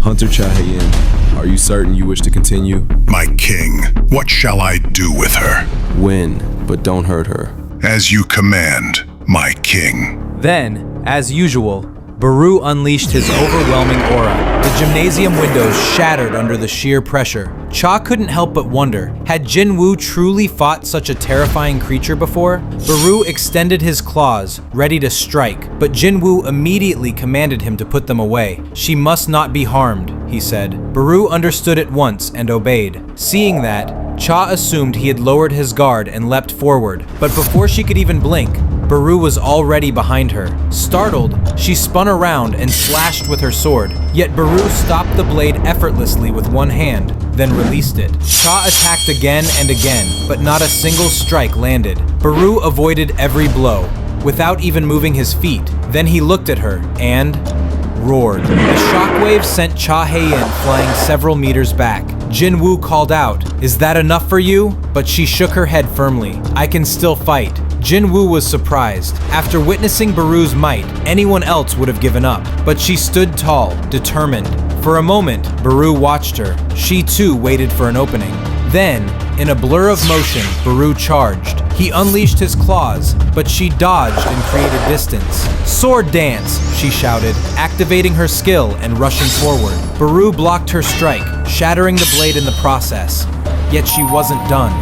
Hunter Chahayan, are you certain you wish to continue? My king, what shall I do with her? Win, but don't hurt her. As you command, my king. Then, as usual, Baru unleashed his overwhelming aura. The gymnasium windows shattered under the sheer pressure. Cha couldn't help but wonder, had Jinwoo truly fought such a terrifying creature before? Baru extended his claws, ready to strike, but Jinwoo immediately commanded him to put them away. She must not be harmed, he said. Baru understood at once and obeyed. Seeing that, Cha assumed he had lowered his guard and leapt forward, but before she could even blink, Baru was already behind her. Startled, she spun around and slashed with her sword, yet Baru stopped the blade effortlessly with one hand, then released it. Cha attacked again and again, but not a single strike landed. Baru avoided every blow, without even moving his feet. Then he looked at her and roared. The shockwave sent Cha Haein flying several meters back. Jinwoo called out, "Is that enough for you?" But she shook her head firmly. "I can still fight." Jinwoo was surprised. After witnessing Baru's might, anyone else would have given up. But she stood tall, determined. For a moment, Baru watched her. She too waited for an opening. Then, in a blur of motion, Baru charged. He unleashed his claws, but she dodged and created distance. "Sword dance!" she shouted, activating her skill and rushing forward. Baru blocked her strike, shattering the blade in the process. Yet she wasn't done.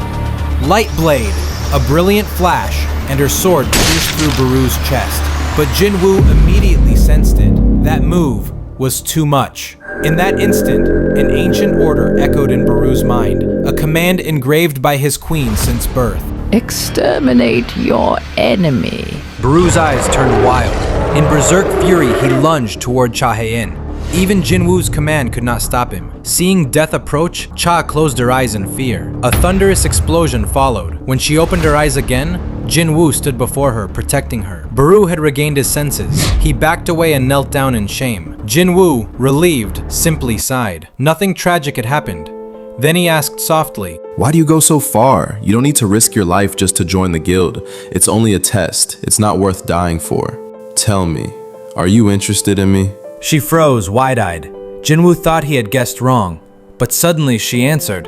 Light blade! A brilliant flash, and her sword pierced through Baru's chest. But Jinwoo immediately sensed it. That move was too much. In that instant, an ancient order echoed in Baru's mind, a command engraved by his queen since birth. Exterminate your enemy. Baru's eyes turned wild. In berserk fury, he lunged toward Cha Haein. Even Jinwoo's command could not stop him. Seeing death approach, Cha closed her eyes in fear. A thunderous explosion followed. When she opened her eyes again, Jinwoo stood before her, protecting her. Baru had regained his senses. He backed away and knelt down in shame. Jinwoo, relieved, simply sighed. Nothing tragic had happened. Then he asked softly, "Why do you go so far? You don't need to risk your life just to join the guild. It's only a test. It's not worth dying for. Tell me, are you interested in me?" She froze, wide-eyed. Jinwoo thought he had guessed wrong, but suddenly she answered,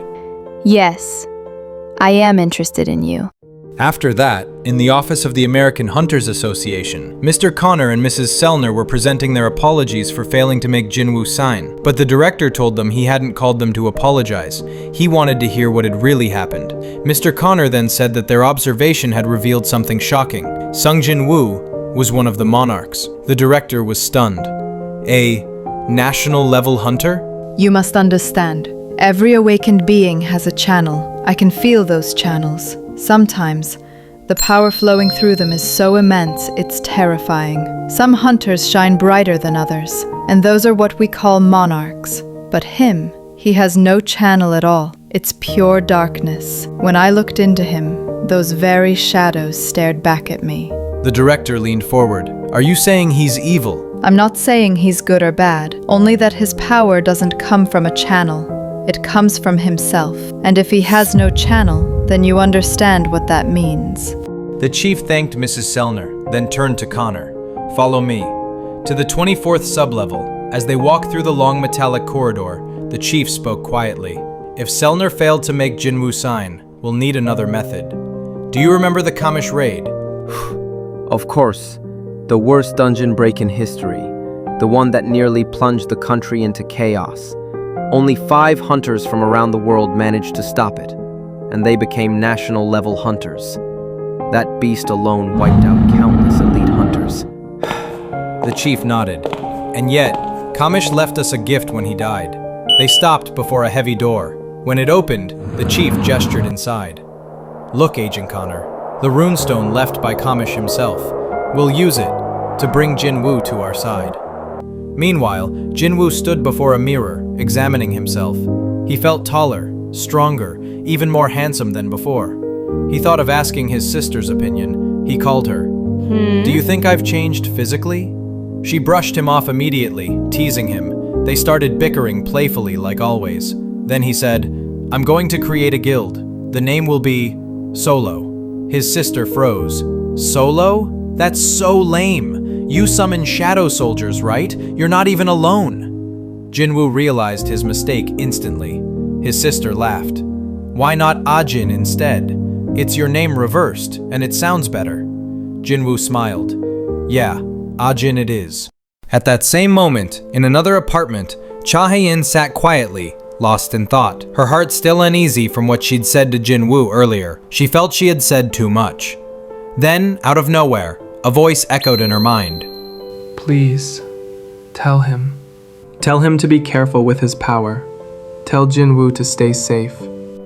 "Yes, I am interested in you." After that, in the office of the American Hunters Association, Mr. Connor and Mrs. Sellner were presenting their apologies for failing to make Jinwoo sign, but the director told them he hadn't called them to apologize. He wanted to hear what had really happened. Mr. Connor then said that their observation had revealed something shocking. Sung Jinwoo was one of the monarchs. The director was stunned. A national-level hunter? You must understand, every awakened being has a channel. I can feel those channels. Sometimes, the power flowing through them is so immense, it's terrifying. Some hunters shine brighter than others, and those are what we call monarchs. But him, he has no channel at all. It's pure darkness. When I looked into him, those very shadows stared back at me. The director leaned forward. Are you saying he's evil? I'm not saying he's good or bad, only that his power doesn't come from a channel. It comes from himself. And if he has no channel, then you understand what that means. The chief thanked Mrs. Sellner, then turned to Connor. Follow me. To the 24th sublevel. As they walked through the long metallic corridor, the chief spoke quietly. If Sellner failed to make Jinwoo sign, we'll need another method. Do you remember the Kamish raid? Of course. The worst dungeon break in history. The one that nearly plunged the country into chaos. Only 5 hunters from around the world managed to stop it, and they became national-level hunters. That beast alone wiped out countless elite hunters. The chief nodded. And yet, Kamish left us a gift when he died. They stopped before a heavy door. When it opened, the chief gestured inside. Look, Agent Connor, the runestone left by Kamish himself. We'll use it to bring Jinwoo to our side. Meanwhile, Jinwoo stood before a mirror, examining himself. He felt taller, stronger, even more handsome than before. He thought of asking his sister's opinion. He called her. Do you think I've changed physically? She brushed him off immediately, teasing him. They started bickering playfully like always. Then he said, I'm going to create a guild. The name will be Solo. His sister froze. Solo? That's so lame. You summon shadow soldiers, right? You're not even alone. Jinwoo realized his mistake instantly. His sister laughed. Why not Ajin instead? It's your name reversed, and it sounds better. Jinwoo smiled. Yeah, Ajin it is. At that same moment, in another apartment, Cha Hae-in sat quietly, lost in thought, her heart still uneasy from what she'd said to Jinwoo earlier. She felt she had said too much. Then, out of nowhere, a voice echoed in her mind. Please, tell him. Tell him to be careful with his power. Tell Jinwoo to stay safe.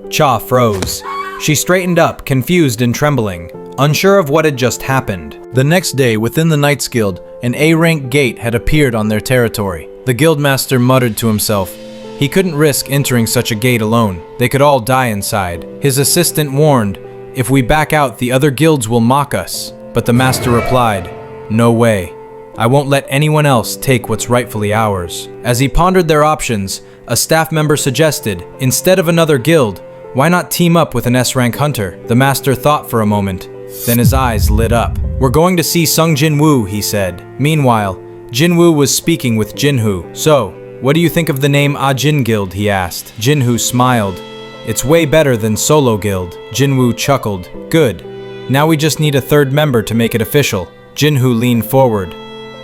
Cha froze. She straightened up, confused and trembling, unsure of what had just happened. The next day, within the Knights Guild, an A-rank gate had appeared on their territory. The guildmaster muttered to himself. He couldn't risk entering such a gate alone. They could all die inside. His assistant warned, if we back out, the other guilds will mock us. But the master replied, no way. I won't let anyone else take what's rightfully ours. As he pondered their options, a staff member suggested, instead of another guild, why not team up with an S-rank hunter? The master thought for a moment, then his eyes lit up. We're going to see Sung Jinwoo, he said. Meanwhile, Jinwoo was speaking with Jinhoo. So, what do you think of the name Ajin Guild, he asked. Jinhoo smiled. It's way better than Solo Guild. Jinwoo chuckled. Good. Now we just need a third member to make it official. Jinhoo leaned forward.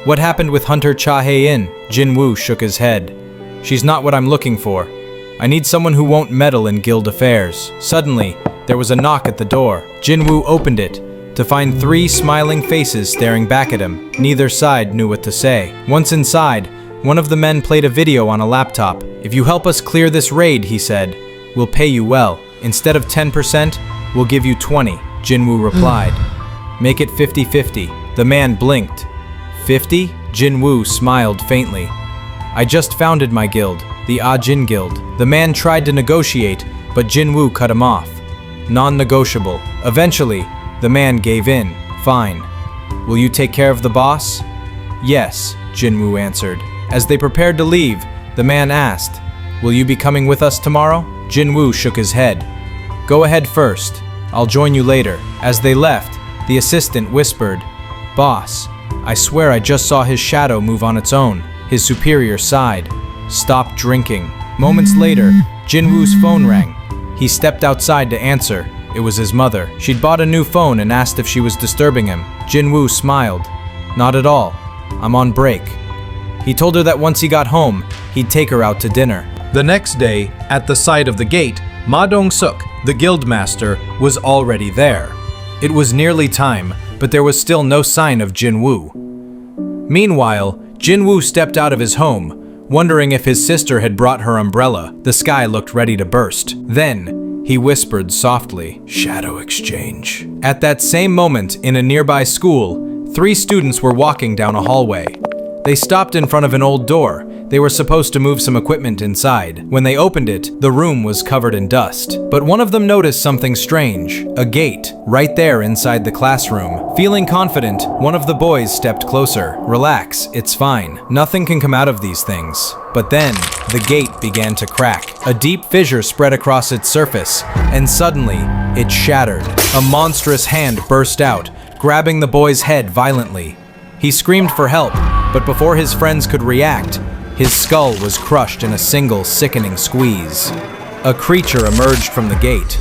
What happened with Hunter Cha Hae-in? Jinwoo shook his head. She's not what I'm looking for. I need someone who won't meddle in guild affairs. Suddenly, there was a knock at the door. Jinwoo opened it, to find 3 smiling faces staring back at him. Neither side knew what to say. Once inside, one of the men played a video on a laptop. If you help us clear this raid, he said, we'll pay you well. Instead of 10%, we'll give you 20, Jinwoo replied. Make it 50-50. The man blinked. 50? Jinwoo smiled faintly. I just founded my guild, the Ajin Guild. The man tried to negotiate, but Jinwoo cut him off. Non-negotiable. Eventually, the man gave in. Fine. Will you take care of the boss? Yes, Jinwoo answered. As they prepared to leave, the man asked, will you be coming with us tomorrow? Jinwoo shook his head. Go ahead first. I'll join you later. As they left, the assistant whispered, Boss, I swear I just saw his shadow move on its own. His superior sighed. Stop drinking. Moments later, Jinwoo's phone rang. He stepped outside to answer. It was his mother. She'd bought a new phone and asked if she was disturbing him. Jinwoo smiled. Not at all. I'm on break. He told her that once he got home, he'd take her out to dinner. The next day, at the side of the gate, Ma Dong-suk, the guildmaster, was already there. It was nearly time, but there was still no sign of Jinwoo. Meanwhile, Jinwoo stepped out of his home, wondering if his sister had brought her umbrella. The sky looked ready to burst. Then, he whispered softly, Shadow exchange. At that same moment, in a nearby school, 3 students were walking down a hallway. They stopped in front of an old door. They were supposed to move some equipment inside. When they opened it, the room was covered in dust. But one of them noticed something strange, a gate, right there inside the classroom. Feeling confident, one of the boys stepped closer. Relax, it's fine. Nothing can come out of these things. But then, the gate began to crack. A deep fissure spread across its surface, and suddenly, it shattered. A monstrous hand burst out, grabbing the boy's head violently. He screamed for help, but before his friends could react, his skull was crushed in a single sickening squeeze. A creature emerged from the gate,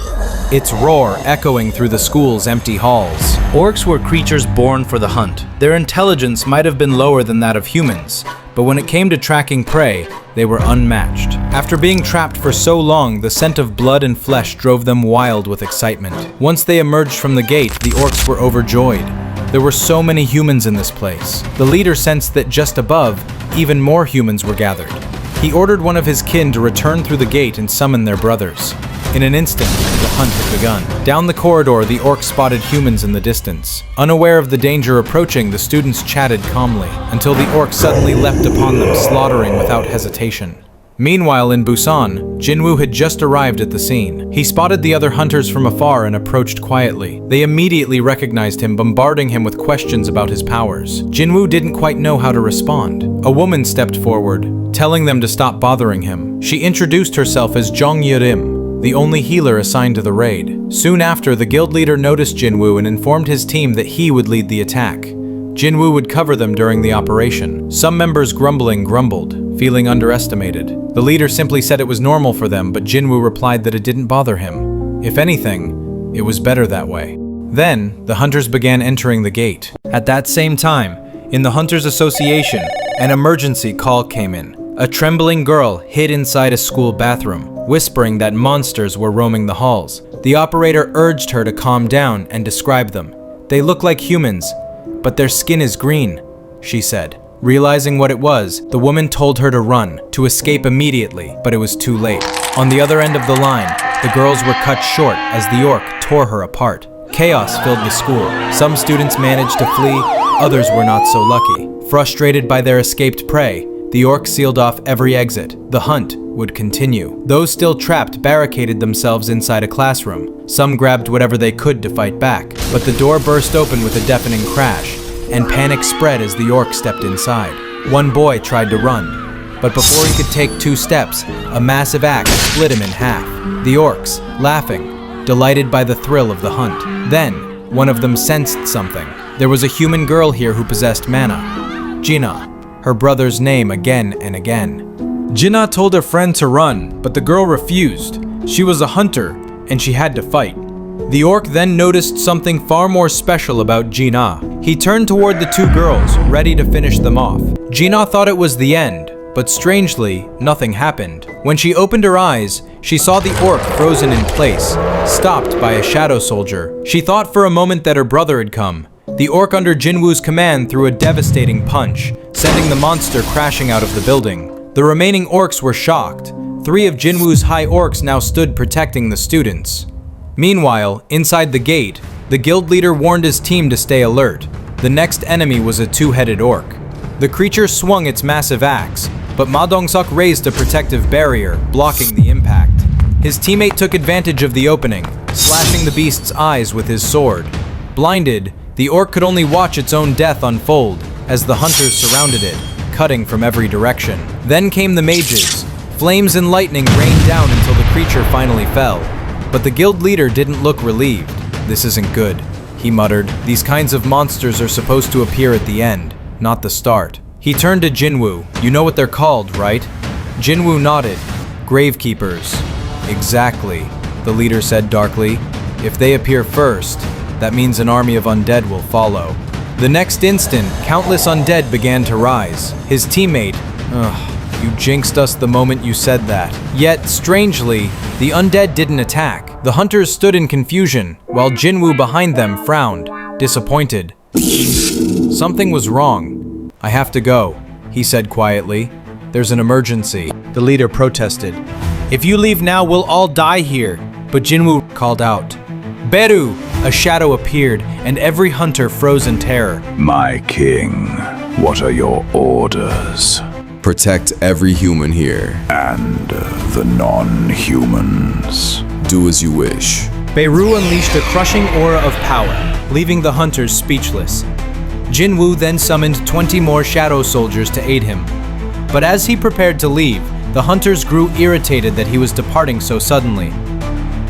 its roar echoing through the school's empty halls. Orcs were creatures born for the hunt. Their intelligence might have been lower than that of humans, but when it came to tracking prey, they were unmatched. After being trapped for so long, the scent of blood and flesh drove them wild with excitement. Once they emerged from the gate, the orcs were overjoyed. There were so many humans in this place. The leader sensed that just above, even more humans were gathered. He ordered one of his kin to return through the gate and summon their brothers. In an instant, the hunt had begun. Down the corridor, the orcs spotted humans in the distance. Unaware of the danger approaching, the students chatted calmly, until the orcs suddenly leapt upon them, slaughtering without hesitation. Meanwhile, in Busan, Jinwoo had just arrived at the scene. He spotted the other hunters from afar and approached quietly. They immediately recognized him, bombarding him with questions about his powers. Jinwoo didn't quite know how to respond. A woman stepped forward, telling them to stop bothering him. She introduced herself as Jong Yerim, the only healer assigned to the raid. Soon after, the guild leader noticed Jinwoo and informed his team that he would lead the attack. Jinwoo would cover them during the operation. Some members grumbled, feeling underestimated. The leader simply said it was normal for them, but Jinwoo replied that it didn't bother him. If anything, it was better that way. Then, the hunters began entering the gate. At that same time, in the Hunters Association, an emergency call came in. A trembling girl hid inside a school bathroom, whispering that monsters were roaming the halls. The operator urged her to calm down and describe them. They look like humans, but their skin is green, she said. Realizing what it was, the woman told her to run, to escape immediately, but it was too late. On the other end of the line, the girls were cut short as the orc tore her apart. Chaos filled the school. Some students managed to flee, others were not so lucky. Frustrated by their escaped prey, the orc sealed off every exit. The hunt would continue. Those still trapped barricaded themselves inside a classroom. Some grabbed whatever they could to fight back, but the door burst open with a deafening crash, and panic spread as the orc stepped inside. One boy tried to run, but before he could take 2 steps, a massive axe split him in half. The orcs, laughing, delighted by the thrill of the hunt. Then, one of them sensed something. There was a human girl here who possessed mana. Jinna, her brother's name again and again. Jinna told her friend to run, but the girl refused. She was a hunter, and she had to fight. The orc then noticed something far more special about Jinna. He turned toward the 2 girls, ready to finish them off. Jinna thought it was the end, but strangely, nothing happened. When she opened her eyes, she saw the orc frozen in place, stopped by a shadow soldier. She thought for a moment that her brother had come. The orc under Jinwoo's command threw a devastating punch, sending the monster crashing out of the building. The remaining orcs were shocked. 3 of Jinwoo's high orcs now stood protecting the students. Meanwhile, inside the gate, the guild leader warned his team to stay alert. The next enemy was a 2-headed orc. The creature swung its massive axe, but Ma Dong-seok raised a protective barrier, blocking the impact. His teammate took advantage of the opening, slashing the beast's eyes with his sword. Blinded, the orc could only watch its own death unfold as the hunters surrounded it, cutting from every direction. Then came the mages. Flames and lightning rained down until the creature finally fell. But the guild leader didn't look relieved. "This isn't good," he muttered. "These kinds of monsters are supposed to appear at the end, not the start." He turned to Jinwoo. "You know what they're called, right?" Jinwoo nodded. "Gravekeepers." "Exactly," the leader said darkly. "If they appear first, that means an army of undead will follow." The next instant, countless undead began to rise. His teammate, "You jinxed us the moment you said that." Yet, strangely, the undead didn't attack. The hunters stood in confusion, while Jinwoo behind them frowned, disappointed. Something was wrong. "I have to go," he said quietly. "There's an emergency." The leader protested. "If you leave now, we'll all die here." But Jinwoo called out. "Beru!" A shadow appeared, and every hunter froze in terror. My king, what are your orders? Protect every human here. And the non-humans? Do as you wish. Beru unleashed a crushing aura of power, leaving the hunters speechless. Jinwoo then summoned 20 more shadow soldiers to aid him. But as he prepared to leave, the hunters grew irritated that he was departing so suddenly.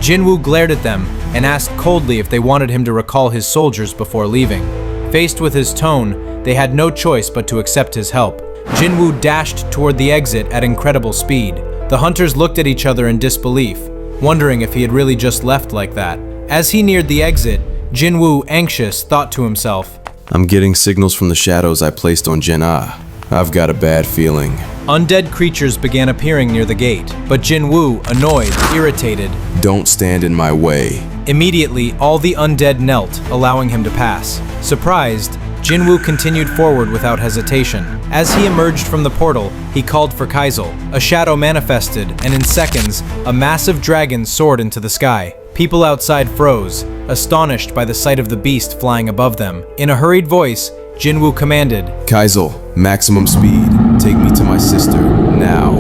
Jinwoo glared at them and asked coldly if they wanted him to recall his soldiers before leaving. Faced with his tone, they had no choice but to accept his help. Jinwoo dashed toward the exit at incredible speed. The hunters looked at each other in disbelief, wondering if he had really just left like that. As he neared the exit, Jinwoo, anxious, thought to himself, I'm getting signals from the shadows I placed on Jinna. I've got a bad feeling. Undead creatures began appearing near the gate, but Jinwoo, annoyed, irritated, Don't stand in my way. Immediately, all the undead knelt, allowing him to pass. Surprised, Jinwoo continued forward without hesitation. As he emerged from the portal, he called for Kaisel. A shadow manifested, and in seconds, a massive dragon soared into the sky. People outside froze, astonished by the sight of the beast flying above them. In a hurried voice, Jinwoo commanded, Kaisel, maximum speed. Take me to my sister, now.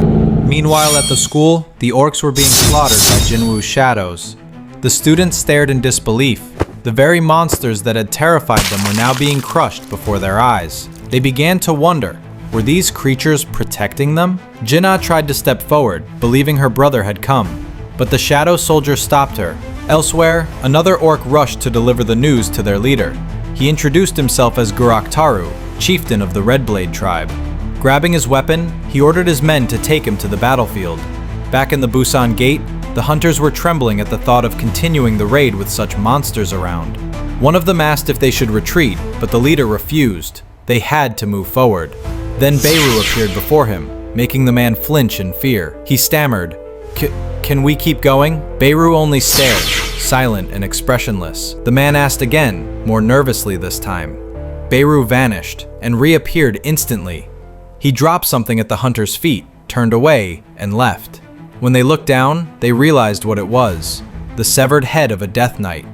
Meanwhile at the school, the orcs were being slaughtered by Jinwoo's shadows. The students stared in disbelief. The very monsters that had terrified them were now being crushed before their eyes. They began to wonder, were these creatures protecting them? Jinna tried to step forward, believing her brother had come, but the shadow soldier stopped her. Elsewhere, another orc rushed to deliver the news to their leader. He introduced himself as Guraktaru, chieftain of the Redblade tribe. Grabbing his weapon, he ordered his men to take him to the battlefield. Back in the Busan Gate, the hunters were trembling at the thought of continuing the raid with such monsters around. One of them asked if they should retreat, but the leader refused. They had to move forward. Then Beirut appeared before him, making the man flinch in fear. He stammered, "Can we keep going?" Beirut only stared, silent and expressionless. The man asked again, more nervously this time. Beirut vanished and reappeared instantly. He dropped something at the hunter's feet, turned away, and left. When they looked down, they realized what it was: the severed head of a death knight.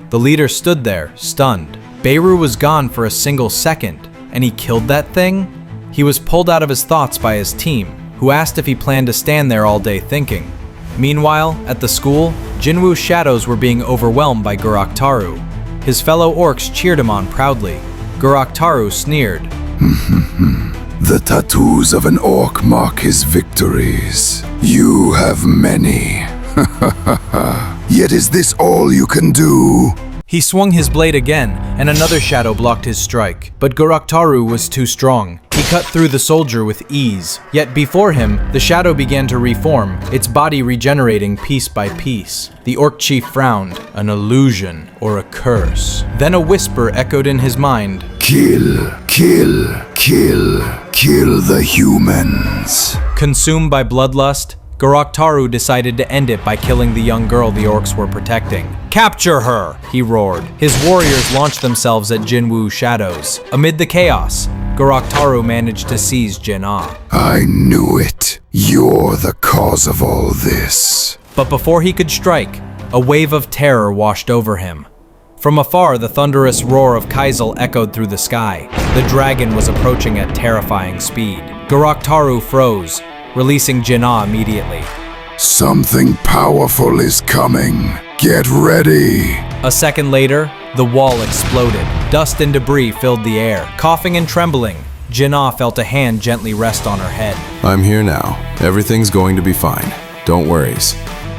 The leader stood there, stunned. Beirut was gone for a single second, and he killed that thing? He was pulled out of his thoughts by his team, who asked if he planned to stand there all day thinking. Meanwhile, at the school, Jinwoo's shadows were being overwhelmed by Guroktaru. His fellow orcs cheered him on proudly. Guroktaru sneered. The tattoos of an orc mark his victories. You have many. Yet is this all you can do? He swung his blade again, and another shadow blocked his strike. But Guroktaru was too strong. He cut through the soldier with ease. Yet before him, the shadow began to reform, its body regenerating piece by piece. The orc chief frowned, an illusion or a curse. Then a whisper echoed in his mind. Kill, kill, kill, kill the humans. Consumed by bloodlust, Guroktaru decided to end it by killing the young girl the orcs were protecting. "Capture her!" he roared. His warriors launched themselves at Jinwoo's shadows. Amid the chaos, Guroktaru managed to seize Jin-Ah. I knew it. You're the cause of all this. But before he could strike, a wave of terror washed over him. From afar, the thunderous roar of Kaisel echoed through the sky. The dragon was approaching at terrifying speed. Guroktaru froze, releasing Jin-Ah immediately. Something powerful is coming. Get ready. A second later, the wall exploded. Dust and debris filled the air. Coughing and trembling, Jin-Ah felt a hand gently rest on her head. I'm here now. Everything's going to be fine. Don't worry.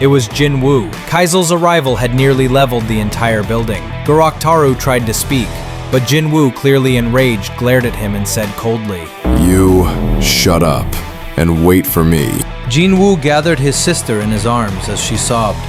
It was Jinwoo. Kaisel's arrival had nearly leveled the entire building. Guroktaru tried to speak, but Jinwoo, clearly enraged, glared at him and said coldly, You shut up and wait for me. Jinwoo gathered his sister in his arms as she sobbed.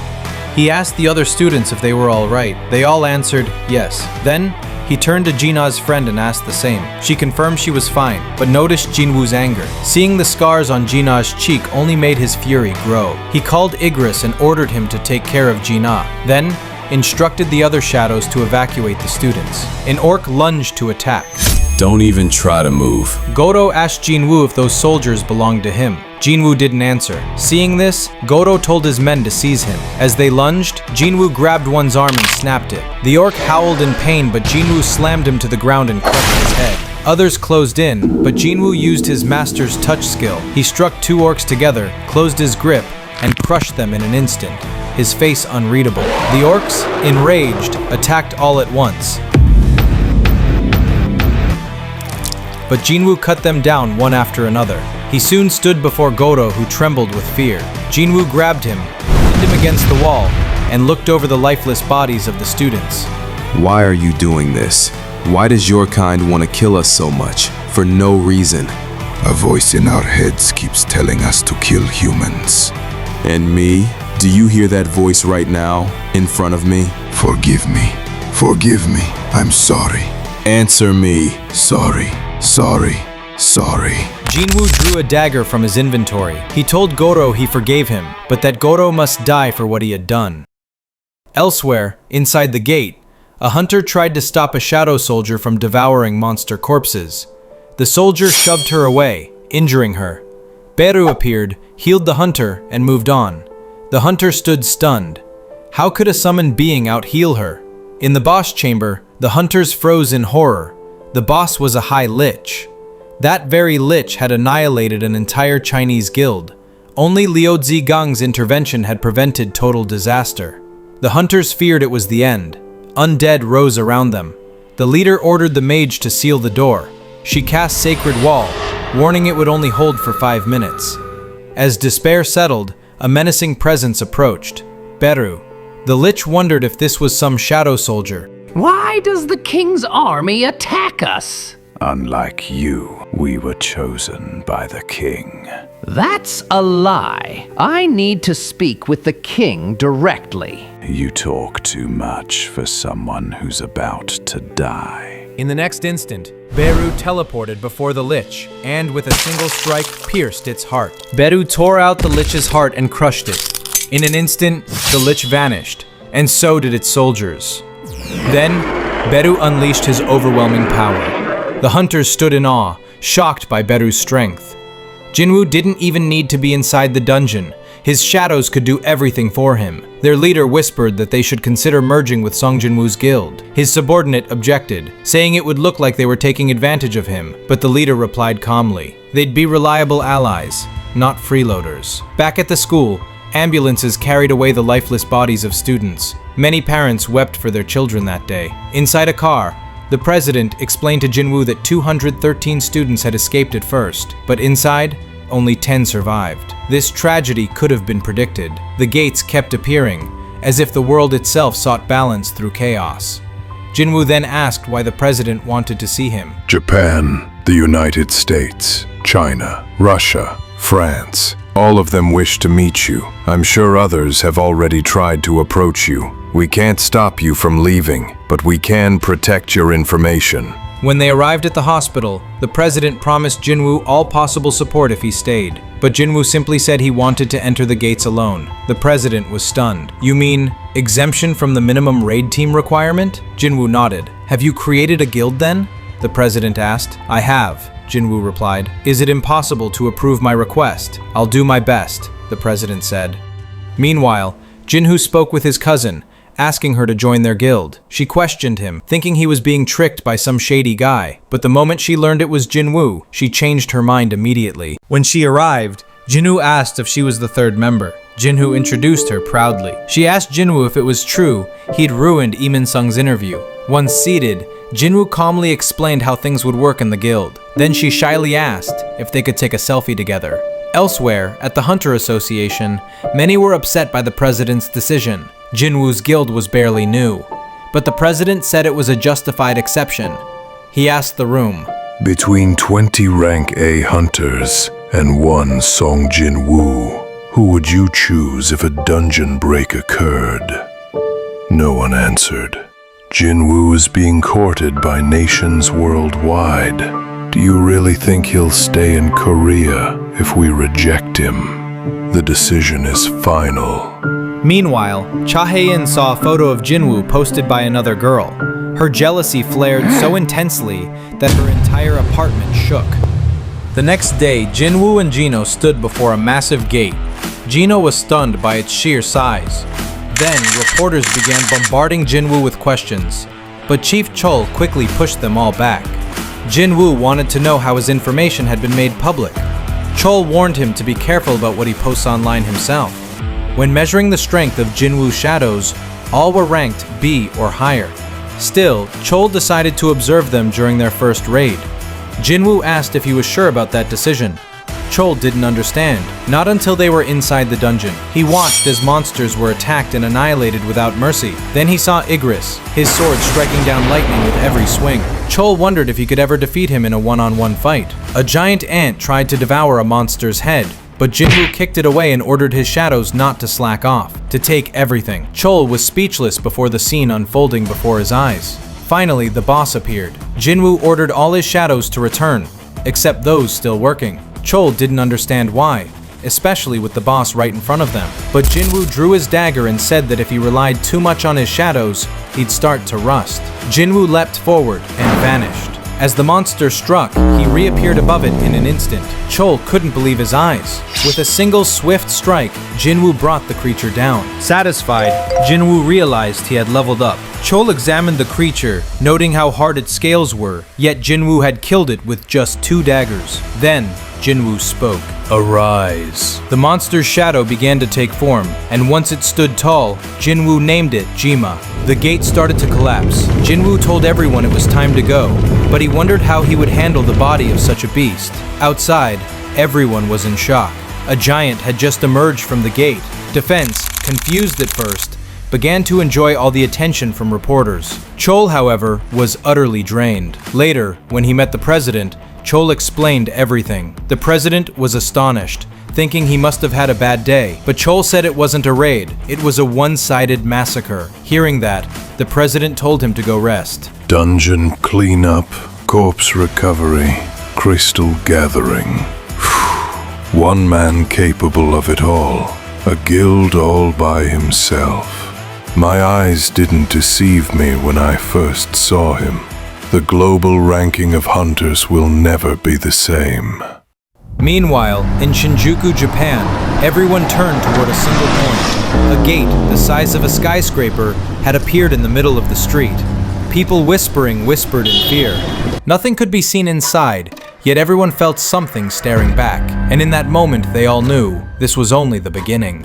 He asked the other students if they were all right. They all answered yes. Then, he turned to Jinah's friend and asked the same. She confirmed she was fine, but noticed Jinwoo's anger. Seeing the scars on Jinah's cheek only made his fury grow. He called Igris and ordered him to take care of Jinah. Then, instructed the other shadows to evacuate the students. An orc lunged to attack. Don't even try to move. Goro asked Jinwoo if those soldiers belonged to him. Jinwoo didn't answer. Seeing this, Goro told his men to seize him. As they lunged, Jinwoo grabbed one's arm and snapped it. The orc howled in pain, but Jinwoo slammed him to the ground and crushed his head. Others closed in, but Jinwoo used his master's touch skill. He struck two orcs together, closed his grip, and crushed them in an instant, his face unreadable. The orcs, enraged, attacked all at once. But Jinwoo cut them down one after another. He soon stood before Goro, who trembled with fear. Jinwoo grabbed him, pinned him against the wall, and looked over the lifeless bodies of the students. Why are you doing this? Why does your kind want to kill us so much? For no reason. A voice in our heads keeps telling us to kill humans. And me? Do you hear that voice right now, in front of me? Forgive me. Forgive me. I'm sorry. Answer me. Sorry. Sorry. Sorry. Jinwoo drew a dagger from his inventory. He told Goro he forgave him, but that Goro must die for what he had done. Elsewhere, inside the gate, a hunter tried to stop a shadow soldier from devouring monster corpses. The soldier shoved her away, injuring her. Beru appeared, healed the hunter, and moved on. The hunter stood stunned. How could a summoned being out-heal her? In the boss chamber, the hunters froze in horror. The boss was a high lich. That very lich had annihilated an entire Chinese guild. Only Liu Zigang's intervention had prevented total disaster. The hunters feared it was the end. Undead rose around them. The leader ordered the mage to seal the door. She cast Sacred Wall, warning it would only hold for 5 minutes. As despair settled, a menacing presence approached. Beru. The lich wondered if this was some shadow soldier. Why does the king's army attack us? Unlike you, we were chosen by the king. That's a lie. I need to speak with the king directly. You talk too much for someone who's about to die. In the next instant, Beru teleported before the Lich, and with a single strike, pierced its heart. Beru tore out the Lich's heart and crushed it. In an instant, the Lich vanished, and so did its soldiers. Then, Beru unleashed his overwhelming power. The hunters stood in awe, shocked by Beru's strength. Jinwoo didn't even need to be inside the dungeon. His shadows could do everything for him. Their leader whispered that they should consider merging with Song Jinwoo's guild. His subordinate objected, saying it would look like they were taking advantage of him, but the leader replied calmly. They'd be reliable allies, not freeloaders. Back at the school, ambulances carried away the lifeless bodies of students. Many parents wept for their children that day. Inside a car, the president explained to Jinwoo that 213 students had escaped at first, but inside, only 10 survived. This tragedy could have been predicted. The gates kept appearing, as if the world itself sought balance through chaos. Jinwoo then asked why the president wanted to see him. Japan, the United States, China, Russia, France. All of them wish to meet you. I'm sure others have already tried to approach you. We can't stop you from leaving, but we can protect your information. When they arrived at the hospital, the president promised Jinwoo all possible support if he stayed, but Jinwoo simply said he wanted to enter the gates alone. The president was stunned. You mean exemption from the minimum raid team requirement? Jinwoo nodded. Have you created a guild then? The president asked. I have, Jinwoo replied. Is it impossible to approve my request? I'll do my best, the president said. Meanwhile, Jinwoo spoke with his cousin, asking her to join their guild. She questioned him, thinking he was being tricked by some shady guy, but the moment she learned it was Jinwoo, she changed her mind immediately. When she arrived, Jinwoo asked if she was the third member. Jinwoo introduced her proudly. She asked Jinwoo if it was true he'd ruined Imin Sung's interview. Once seated, Jinwoo calmly explained how things would work in the guild. Then she shyly asked if they could take a selfie together. Elsewhere, at the Hunter Association, many were upset by the president's decision. Jinwoo's guild was barely new, but the president said it was a justified exception. He asked the room, Between 20 rank A hunters and 1 Song Jinwoo, who would you choose if a dungeon break occurred? No one answered. Jinwoo is being courted by nations worldwide. Do you really think he'll stay in Korea if we reject him? The decision is final. Meanwhile, Cha Hae-in saw a photo of Jinwoo posted by another girl. Her jealousy flared so intensely that her entire apartment shook. The next day, Jinwoo and Jino stood before a massive gate. Jino was stunned by its sheer size. Then, reporters began bombarding Jinwoo with questions, but Chief Chol quickly pushed them all back. Jinwoo wanted to know how his information had been made public. Chol warned him to be careful about what he posts online himself. When measuring the strength of Jinwoo's shadows, all were ranked B or higher. Still, Chol decided to observe them during their first raid. Jinwoo asked if he was sure about that decision. Chol didn't understand, not until they were inside the dungeon. He watched as monsters were attacked and annihilated without mercy. Then he saw Igris, his sword striking down lightning with every swing. Chol wondered if he could ever defeat him in a one-on-one fight. A giant ant tried to devour a monster's head, but Jinwoo kicked it away and ordered his shadows not to slack off, to take everything. Chol was speechless before the scene unfolding before his eyes. Finally, the boss appeared. Jinwoo ordered all his shadows to return, except those still working. Chol didn't understand why, especially with the boss right in front of them. But Jinwoo drew his dagger and said that if he relied too much on his shadows, he'd start to rust. Jinwoo leapt forward and vanished. As the monster struck, he reappeared above it in an instant. Chol couldn't believe his eyes. With a single swift strike, Jinwoo brought the creature down. Satisfied, Jinwoo realized he had leveled up. Chol examined the creature, noting how hard its scales were, yet Jinwoo had killed it with just 2 daggers. Then, Jinwoo spoke. Arise. The monster's shadow began to take form, and once it stood tall, Jinwoo named it Jima. The gate started to collapse. Jinwoo told everyone it was time to go, but he wondered how he would handle the body of such a beast. Outside, everyone was in shock. A giant had just emerged from the gate. Defense, confused at first, began to enjoy all the attention from reporters. Chol, however, was utterly drained. Later, when he met the president, Chol explained everything. The president was astonished, thinking he must have had a bad day. But Chol said it wasn't a raid, it was a one-sided massacre. Hearing that, the president told him to go rest. Dungeon cleanup, corpse recovery, crystal gathering. One man capable of it all. A guild all by himself. My eyes didn't deceive me when I first saw him. The global ranking of hunters will never be the same. Meanwhile, in Shinjuku, Japan, everyone turned toward a single point. A gate the size of a skyscraper had appeared in the middle of the street. People whispering whispered in fear. Nothing could be seen inside, yet everyone felt something staring back. And in that moment, they all knew this was only the beginning.